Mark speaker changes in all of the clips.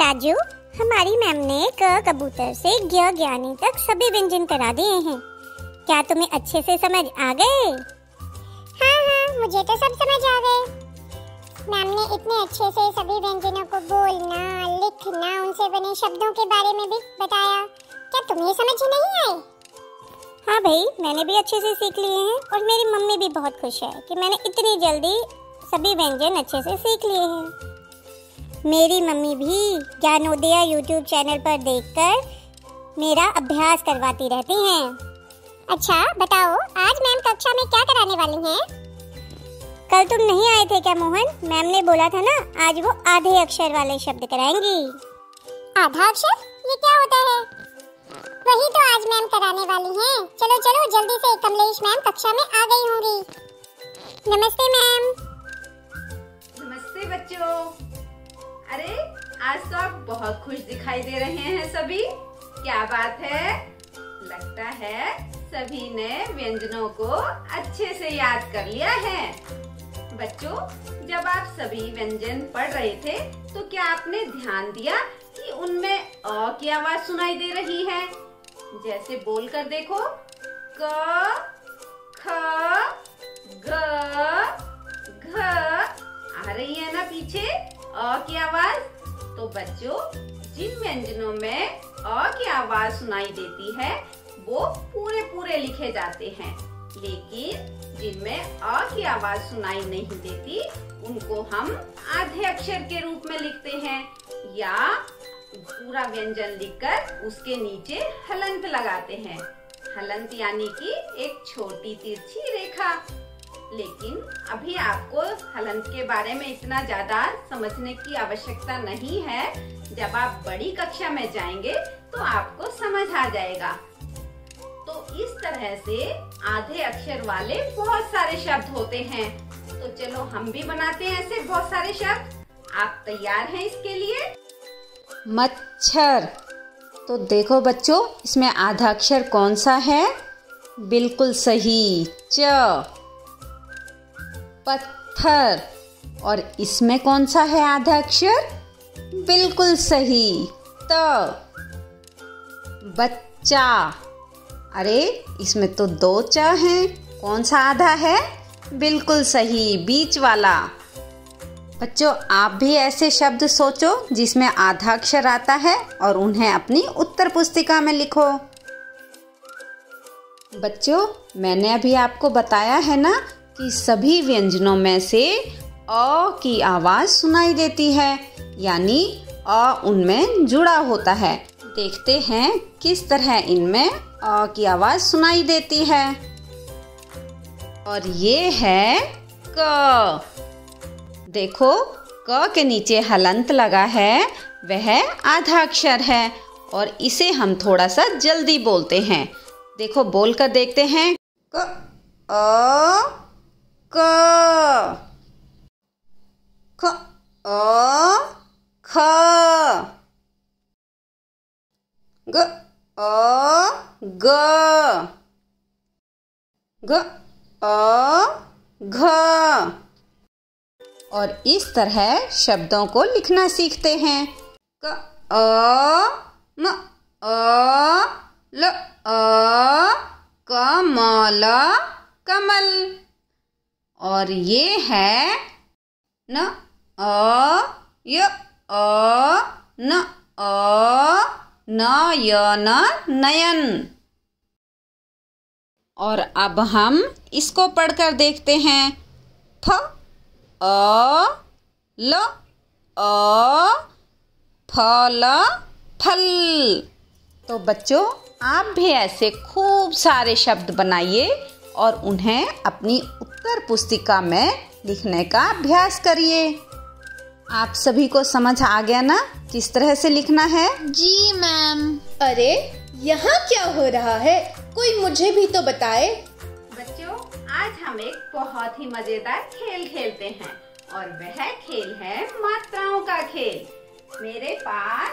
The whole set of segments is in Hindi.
Speaker 1: राजू, हमारी मैम ने क कबूतर से ज्ञ ज्ञानी तक सभी व्यंजन करा दिए हैं। क्या तुम्हें अच्छे से समझ आ गए?
Speaker 2: हाँ, मुझे तो सब समझ आ गए। मैम ने इतने अच्छे से सभी व्यंजनों को बोलना, लिखना, उनसे बने शब्दों के बारे में भी बताया। क्या तुम्हें समझ ही नहीं आए?
Speaker 1: हाँ भाई, मैंने भी अच्छे से सीख लिए हैं और मेरी मम्मी भी बहुत खुश है कि मैंने इतनी जल्दी सभी व्यंजन अच्छे से सीख लिए हैं। मेरी मम्मी भी ज्ञानोदय यूट्यूब चैनल पर देखकर मेरा अभ्यास करवाती रहती हैं।
Speaker 2: अच्छा बताओ, आज मैम कक्षा में क्या कराने वाली हैं?
Speaker 1: कल तुम नहीं आए थे क्या मोहन? मैम ने बोला था ना, आज वो आधे अक्षर वाले शब्द कराएंगी।
Speaker 2: आधा अक्षर? ये क्या होता है? वही तो आज मैम कराने वाली हैं। चलो चलो जल्दी से, कमलेश मैम कक्षा में आ गई होंगी। नमस्ते मैम।
Speaker 3: नमस्ते बच्चों। अरे आज तो आप बहुत खुश दिखाई दे रहे हैं सभी। क्या बात है? लगता है सभी ने व्यंजनों को अच्छे से याद कर लिया है। बच्चों, जब आप सभी व्यंजन पढ़ रहे थे तो क्या आपने ध्यान दिया कि उनमें अ की आवाज सुनाई दे रही है? जैसे बोल कर देखो, क, ख, ग, घ। आ रही है ना पीछे अ की आवाज? तो बच्चों, जिन व्यंजनों में अ की आवाज सुनाई देती है वो पूरे पूरे लिखे जाते हैं, लेकिन जिनमें अ की आवाज सुनाई नहीं देती उनको हम आधे अक्षर के रूप में लिखते हैं, या पूरा व्यंजन लिखकर उसके नीचे हलंत लगाते हैं। हलंत यानी कि एक छोटी तिरछी रेखा। लेकिन अभी आपको हलंत के बारे में इतना ज्यादा समझने की आवश्यकता नहीं है। जब आप बड़ी कक्षा में जाएंगे तो आपको समझ आ जाएगा। तो इस तरह से आधे अक्षर वाले बहुत सारे शब्द होते हैं। तो चलो हम भी बनाते हैं ऐसे बहुत सारे शब्द। आप तैयार हैं इसके लिए?
Speaker 4: मच्छर। तो देखो बच्चों, इसमें आधा अक्षर कौन सा है? बिल्कुल सही, च। पत्थर। और इसमें कौन सा है आधा अक्षर? बिल्कुल सही, त। बच्चा। अरे इसमें तो दो च हैं, कौन सा आधा है? बिल्कुल सही, बीच वाला। बच्चों, आप भी ऐसे शब्द सोचो जिसमें आधा अक्षर आता है और उन्हें अपनी उत्तर पुस्तिका में लिखो। बच्चों, मैंने अभी आपको बताया है ना कि सभी व्यंजनों में से अ की आवाज सुनाई देती है, यानी अ उनमें जुड़ा होता है। देखते हैं किस तरह इनमें अ की आवाज सुनाई देती है। और ये है क। देखो, क के नीचे हलंत लगा है, वह आधा अक्षर है और इसे हम थोड़ा सा जल्दी बोलते हैं। देखो, बोलकर देखते हैं। क, अ, क, ख, अ, ख, ग, अ, ग, ग, अ, घ। और इस तरह शब्दों को लिखना सीखते हैं। क, अ, म, अ, ल, अ, कमल, कमल। और ये है न, अ, य, अ, न, अ, नयन, नयन। और अब हम इसको पढ़कर देखते हैं। फ, अ, ल, अ, फल, फल। तो बच्चों, आप भी ऐसे खूब सारे शब्द बनाइए और उन्हें अपनी उत्तर पुस्तिका में लिखने का अभ्यास करिए। आप सभी को समझ आ गया ना किस तरह से लिखना है?
Speaker 5: जी मैम। अरे यहाँ क्या हो रहा है? कोई मुझे भी तो बताए।
Speaker 3: बच्चों, आज हम एक बहुत ही मजेदार खेल खेलते हैं और वह खेल है मात्राओं का खेल। मेरे पास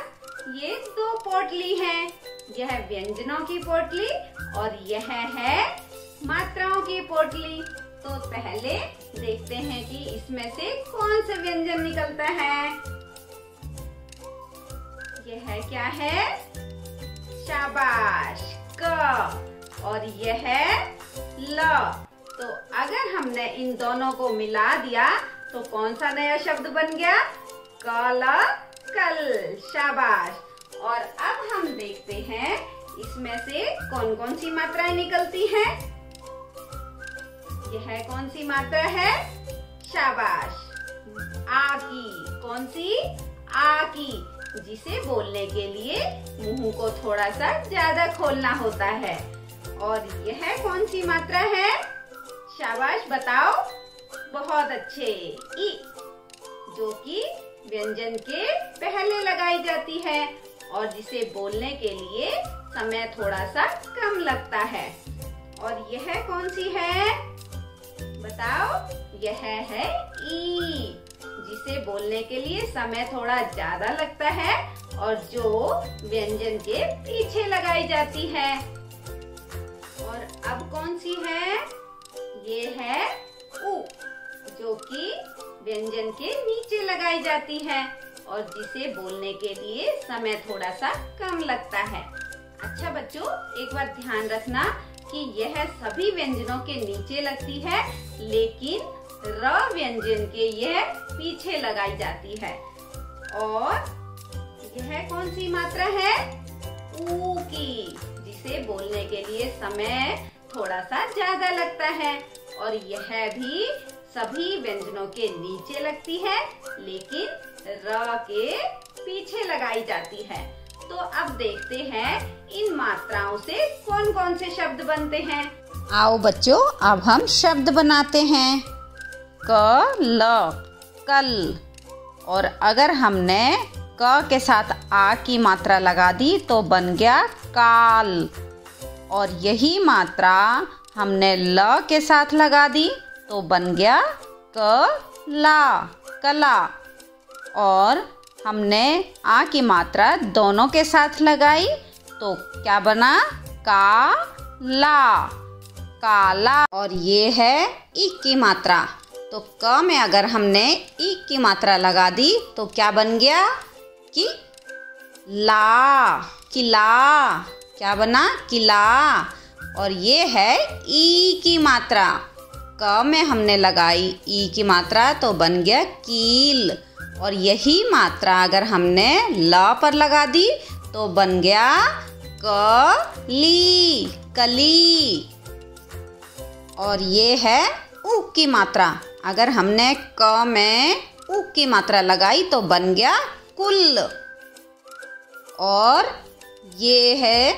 Speaker 3: ये दो पोटली हैं। यह व्यंजनों की पोटली और यह है मात्राओं की पोटली। तो पहले देखते हैं कि इसमें से कौन सा व्यंजन निकलता है। यह क्या है? शाबाश, क। और यह है ल। तो अगर हमने इन दोनों को मिला दिया तो कौन सा नया शब्द बन गया? कल, कल। शाबाश। और अब हम देखते हैं इसमें से कौन कौन सी मात्राएं निकलती हैं। यह कौन सी मात्रा है? शाबाश, आ की। कौन सी? आ की, जिसे बोलने के लिए मुंह को थोड़ा सा ज्यादा खोलना होता है। और यह कौन सी मात्रा है? शाबाश, बताओ। बहुत अच्छे, ई, जो कि व्यंजन के पहले लगाई जाती है और जिसे बोलने के लिए समय थोड़ा सा कम लगता है। और यह कौन सी है? बताओ। यह है ई, जिसे बोलने के लिए समय थोड़ा ज्यादा लगता है और जो व्यंजन के पीछे लगाई जाती है। और अब कौन सी है? ये है उ, जो कि व्यंजन के नीचे लगाई जाती है और जिसे बोलने के लिए समय थोड़ा सा कम लगता है। अच्छा बच्चों, एक बार ध्यान रखना कि यह सभी व्यंजनों के नीचे लगती है, लेकिन र व्यंजन के यह पीछे लगाई जाती है। और यह कौन सी मात्रा है? ऊ की, जिसे बोलने के लिए समय थोड़ा सा ज्यादा लगता है और यह भी सभी व्यंजनों के नीचे लगती है, लेकिन र के पीछे लगाई जाती है। तो अब देखते हैं इन मात्राओं से कौन कौन से शब्द बनते हैं।
Speaker 4: आओ बच्चों, अब हम शब्द बनाते हैं। क, ल, कल। और अगर हमने क के साथ आ की मात्रा लगा दी तो बन गया काल। और यही मात्रा हमने ल के साथ लगा दी तो बन गया क, ला, कला। और हमने आ की मात्रा दोनों के साथ लगाई तो क्या बना? का, ला, काला। और ये है ई की मात्रा, तो क में अगर हमने ई की मात्रा लगा दी तो क्या बन गया? कि ला, किला। क्या बना? किला। और ये है ई की मात्रा, क में हमने लगाई ई की मात्रा तो बन गया कील। और यही मात्रा अगर हमने ल पर लगा दी तो बन गया कली, कली। और ये है उ की मात्रा, अगर हमने क में उ की मात्रा लगाई तो बन गया कुल। और ये है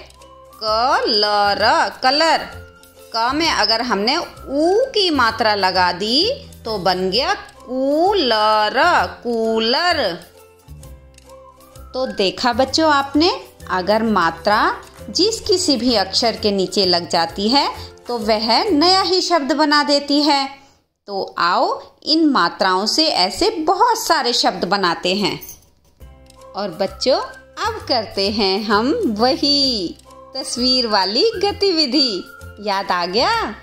Speaker 4: कलर, कलर। क में अगर हमने ऊ की मात्रा लगा दी तो बन गया कूलर, कूलर। तो देखा बच्चों आपने, अगर मात्रा जिस किसी भी अक्षर के नीचे लग जाती है तो वह नया ही शब्द बना देती है। तो आओ इन मात्राओं से ऐसे बहुत सारे शब्द बनाते हैं। और बच्चों, अब करते हैं हम वही तस्वीर वाली गतिविधि। याद आ गया?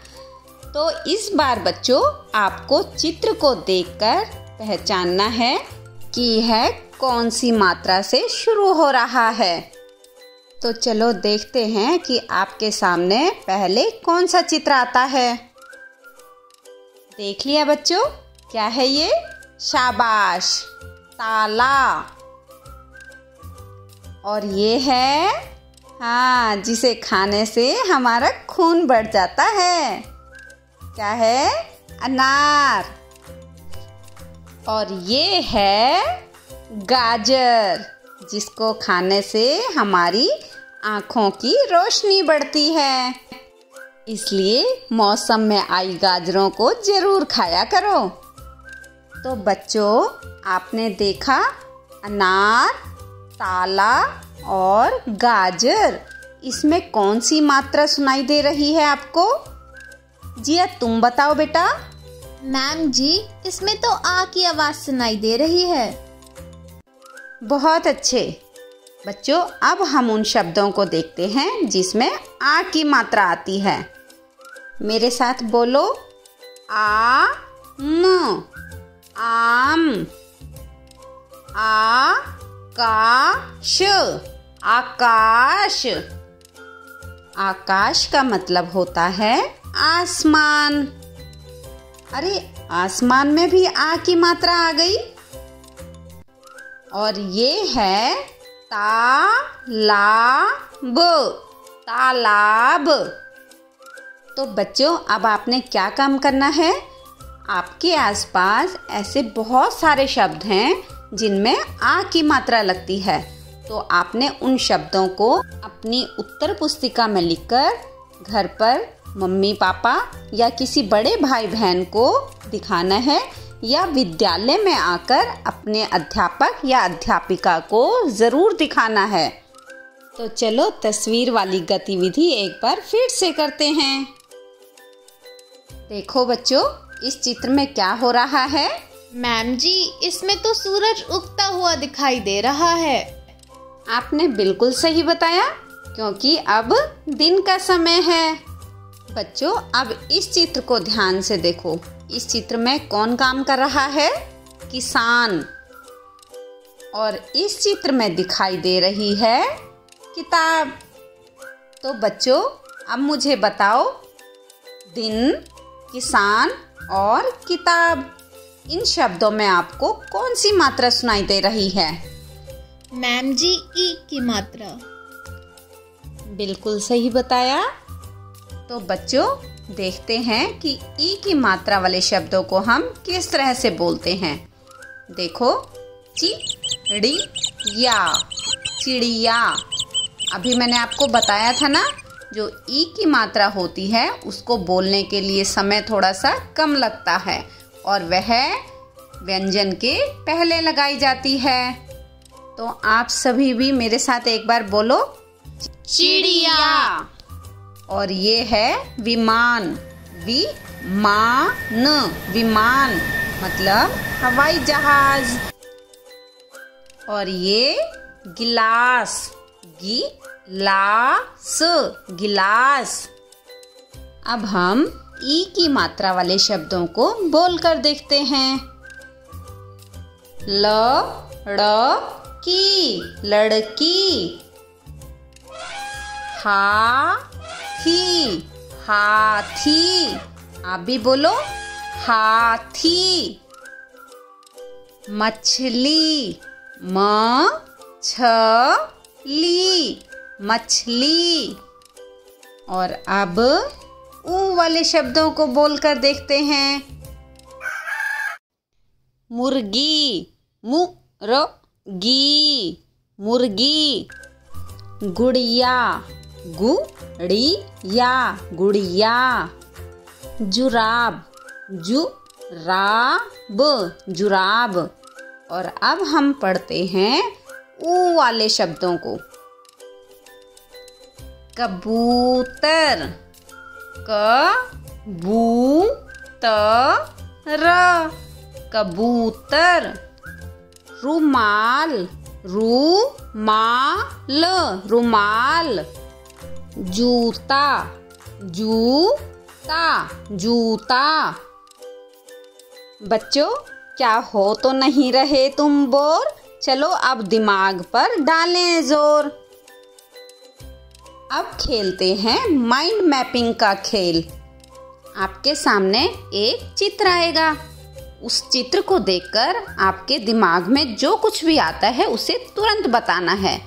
Speaker 4: तो इस बार बच्चों आपको चित्र को देखकर पहचानना है कि यह कौन सी मात्रा से शुरू हो रहा है। तो चलो देखते हैं कि आपके सामने पहले कौन सा चित्र आता है। देख लिया बच्चों? क्या है ये? शाबाश, ताला। और ये है, हाँ, जिसे खाने से हमारा खून बढ़ जाता है। क्या है? अनार। और ये है गाजर, जिसको खाने से हमारी आँखों की रोशनी बढ़ती है। इसलिए मौसम में आई गाजरों को जरूर खाया करो। तो बच्चों, आपने देखा अनार, ताला और गाजर, इसमें कौन सी मात्रा सुनाई दे रही है आपको? जिया, तुम बताओ बेटा।
Speaker 5: मैम जी, इसमें तो आ की आवाज सुनाई दे रही है।
Speaker 4: बहुत अच्छे बच्चों, अब हम उन शब्दों को देखते हैं जिसमें आ की मात्रा आती है। मेरे साथ बोलो, आ म, आम। आ आकाश, आकाश। आकाश का मतलब होता है आसमान। अरे आसमान में भी आ की मात्रा आ गई। और ये है तालाब, तालाब। तो बच्चों अब आपने क्या काम करना है? आपके आसपास ऐसे बहुत सारे शब्द हैं जिनमें आ की मात्रा लगती है। तो आपने उन शब्दों को अपनी उत्तर पुस्तिका में लिखकर घर पर मम्मी पापा या किसी बड़े भाई बहन को दिखाना है, या विद्यालय में आकर अपने अध्यापक या अध्यापिका को ज़रूर दिखाना है। तो चलो तस्वीर वाली गतिविधि एक बार फिर से करते हैं। देखो बच्चों, इस चित्र में क्या हो रहा है?
Speaker 5: मैम जी, इसमें तो सूरज उगता हुआ दिखाई दे रहा है।
Speaker 4: आपने बिल्कुल सही बताया, क्योंकि अब दिन का समय है। बच्चों अब इस चित्र को ध्यान से देखो। इस चित्र में कौन काम कर रहा है? किसान। और इस चित्र में दिखाई दे रही है किताब। तो बच्चों अब मुझे बताओ, दिन, किसान और किताब, इन शब्दों में आपको कौन सी मात्रा सुनाई दे रही है?
Speaker 5: मैम जी, ई की मात्रा।
Speaker 4: बिल्कुल सही बताया। तो बच्चों देखते हैं कि ई की मात्रा वाले शब्दों को हम किस तरह से बोलते हैं। देखो, चिड़िया, चिड़िया। अभी मैंने आपको बताया था ना, जो ई की मात्रा होती है उसको बोलने के लिए समय थोड़ा सा कम लगता है और वह व्यंजन के पहले लगाई जाती है। तो आप सभी भी मेरे साथ एक बार बोलो, चिड़िया। और ये है विमान, विमान, विमान मतलब हवाई जहाज। और ये गिलास, गिलास, गिलास। अब हम ई की मात्रा वाले शब्दों को बोलकर देखते हैं। लड़की, लड़की। हाथी, हाथी। आप भी बोलो, हाथी। मछली, मछली, मछली। और अब ऊ वाले शब्दों को बोलकर देखते हैं। मुर्गी, मुर्गी, मुर्गी। गुड़िया, गुड़िया, गुड़िया। जुराब, जुराब, जुराब। और अब हम पढ़ते हैं ऊ वाले शब्दों को। कबूतर, कबूतर, कबूतर। रुमाल, रुमाल, रुमाल। जूता, जूता, जूता। बच्चों क्या हो तो नहीं रहे तुम बोर? चलो अब दिमाग पर डालें जोर। अब खेलते हैं माइंड मैपिंग का खेल। आपके सामने एक चित्र आएगा। उस चित्र को देखकर आपके दिमाग में जो कुछ भी आता है उसे तुरंत बताना है।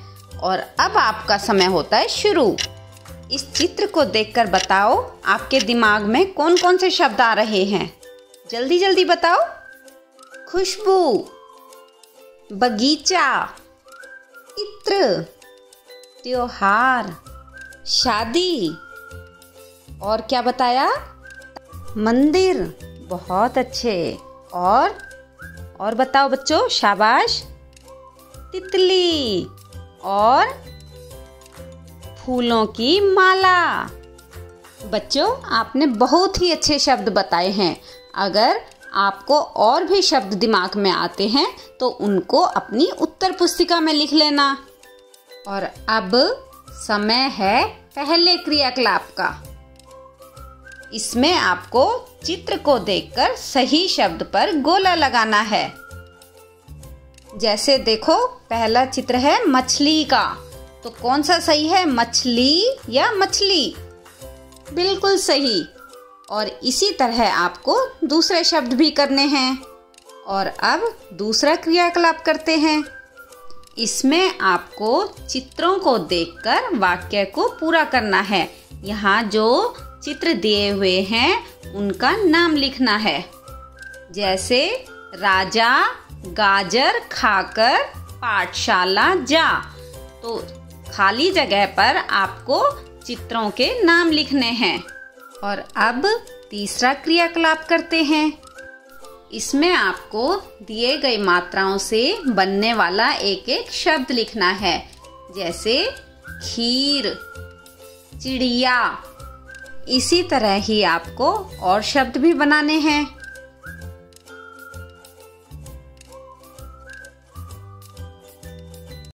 Speaker 4: और अब आपका समय होता है शुरू। इस चित्र को देखकर बताओ आपके दिमाग में कौन कौन से शब्द आ रहे हैं। जल्दी जल्दी बताओ। खुशबू, बगीचा, इत्र, त्योहार, शादी। और क्या बताया? मंदिर। बहुत अच्छे। और बताओ बच्चों, शाबाश। तितली और फूलों की माला। बच्चों आपने बहुत ही अच्छे शब्द बताए हैं। अगर आपको और भी शब्द दिमाग में आते हैं तो उनको अपनी उत्तर पुस्तिका में लिख लेना। और अब समय है पहले क्रियाकलाप का। इसमें आपको चित्र को देखकर सही शब्द पर गोला लगाना है। जैसे देखो, पहला चित्र है मछली का, तो कौन सा सही है, मछली या मछली? बिल्कुल सही। और इसी तरह आपको दूसरे शब्द भी करने हैं। और अब दूसरा क्रियाकलाप करते हैं। इसमें आपको चित्रों को देखकर वाक्य को पूरा करना है। यहाँ जो चित्र दिए हुए हैं उनका नाम लिखना है। जैसे राजा गाजर खाकर पाठशाला जा, तो खाली जगह पर आपको चित्रों के नाम लिखने हैं। और अब तीसरा क्रियाकलाप करते हैं। इसमें आपको दिए गई मात्राओं से बनने वाला एक एक शब्द लिखना है। जैसे खीर, चिड़िया। इसी तरह ही आपको और शब्द भी बनाने हैं।